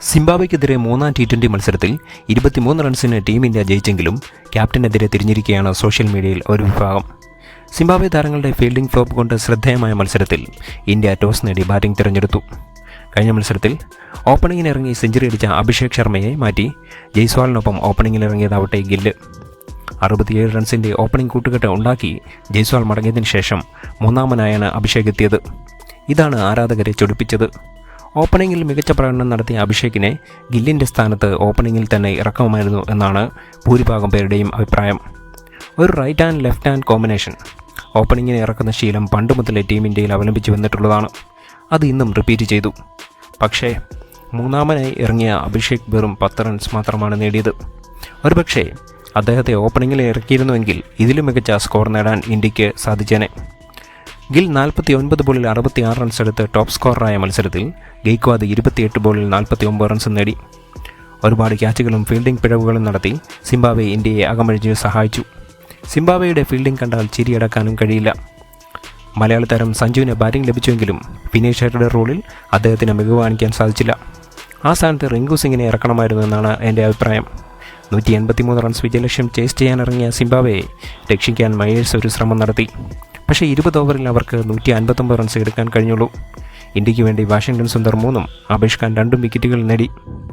സിംബാബ്വെക്കെതിരെ മൂന്നാം T20 മത്സരത്തിൽ 23 റൺസിന് ടീം ഇന്ത്യ ജയിച്ചെങ്കിലും ക്യാപ്റ്റനെതിരെ തിരിഞ്ഞിരിക്കുകയാണ് സോഷ്യൽ മീഡിയയിൽ ഒരു വിഭാഗം. സിംബാബ്വെ താരങ്ങളുടെ ഫീൽഡിംഗ് ഫ്ലോപ്പ് കൊണ്ട് ശ്രദ്ധേയമായ മത്സരത്തിൽ ഇന്ത്യ ടോസ് നേടി ബാറ്റിംഗ് തിരഞ്ഞെടുത്തു. കഴിഞ്ഞ മത്സരത്തിൽ ഓപ്പണിങ്ങിനിറങ്ങി സെഞ്ചുറി അടിച്ച അഭിഷേക് ശർമ്മയെ മാറ്റി ജയ്സ്വാളിനൊപ്പം ഓപ്പണിങ്ങിലിറങ്ങിയതാവട്ടെ ഗില്ല്. 67 റൺസിൻ്റെ ഓപ്പണിംഗ് കൂട്ടുകെട്ട് ഉണ്ടാക്കി ജയ്സ്വാൾ മടങ്ങിയതിനു ശേഷം മൂന്നാമനായാണ് അഭിഷേക് എത്തിയത്. ഇതാണ് ആരാധകരെ ചൊടിപ്പിച്ചത്. ഓപ്പണിങ്ങിൽ മികച്ച പ്രകടനം നടത്തിയ അഭിഷേകിനെ ഗില്ലിൻ്റെ സ്ഥാനത്ത് ഓപ്പണിങ്ങിൽ തന്നെ ഇറക്കാമായിരുന്നു എന്നാണ് ഭൂരിഭാഗം പേരുടെയും അഭിപ്രായം. ഒരു right and left hand combination ഓപ്പണിങ്ങിനെ ഇറക്കുന്ന ശീലം പണ്ട് മുതലേ ടീം ഇന്ത്യയിൽ അവലംബിച്ചു വന്നിട്ടുള്ളതാണ്. അത് ഇന്നും റിപ്പീറ്റ് ചെയ്തു. പക്ഷേ മൂന്നാമനായി ഇറങ്ങിയ അഭിഷേക് വെറും 10 റൺസ് മാത്രമാണ് നേടിയത്. ഒരുപക്ഷേ അദ്ദേഹത്തെ ഓപ്പണിങ്ങിൽ ഇറക്കിയിരുന്നുവെങ്കിൽ ഇതിലും മികച്ച സ്കോർ നേടാൻ ഇന്ത്യക്ക് സാധിച്ചേനെ. ഗിൽ 49 ബോളിൽ 66 റൺസ് എടുത്ത് ടോപ്പ് സ്കോററായ മത്സരത്തിൽ ഗെയ്ക്വാദ് 28 ബോളിൽ 49 റൺസ് നേടി. ഒരുപാട് ക്യാച്ചുകളും ഫീൽഡിംഗ് പിഴവുകളും നടത്തി സിംബാബ്വെ ഇന്ത്യയെ അകമഴിഞ്ഞ് സഹായിച്ചു. സിംബാബ്വെയുടെ ഫീൽഡിംഗ് കണ്ടാൽ ചിരിയടക്കാനും കഴിയില്ല. മലയാള താരം സഞ്ജുവിന് ബാറ്റിംഗ് ലഭിച്ചുവെങ്കിലും ഫിനിഷറുടെ റോളിൽ അദ്ദേഹത്തിന് മികവ് കാണിക്കാൻ സാധിച്ചില്ല. ആ സ്ഥാനത്ത് റിങ്കു സിംഗിനെ ഇറക്കണമായിരുന്നു എന്നാണ് എൻ്റെ അഭിപ്രായം. 183 റൺസ് വിജയലക്ഷ്യം ചേസ് ചെയ്യാനിറങ്ങിയ സിംബാബ്വെയെ രക്ഷിക്കാൻ മയേഴ്സ് ഒരു ശ്രമം നടത്തി. പക്ഷേ 20 ഓവറിൽ അവർക്ക് 159 റൺസ് എടുക്കാൻ കഴിഞ്ഞുള്ളൂ. ഇന്ത്യക്ക് വേണ്ടി വാഷിംഗ്ടൺ സുന്ദർ 3ഉം അബീഷ് ഖാൻ 2 വിക്കറ്റുകൾ നേടി.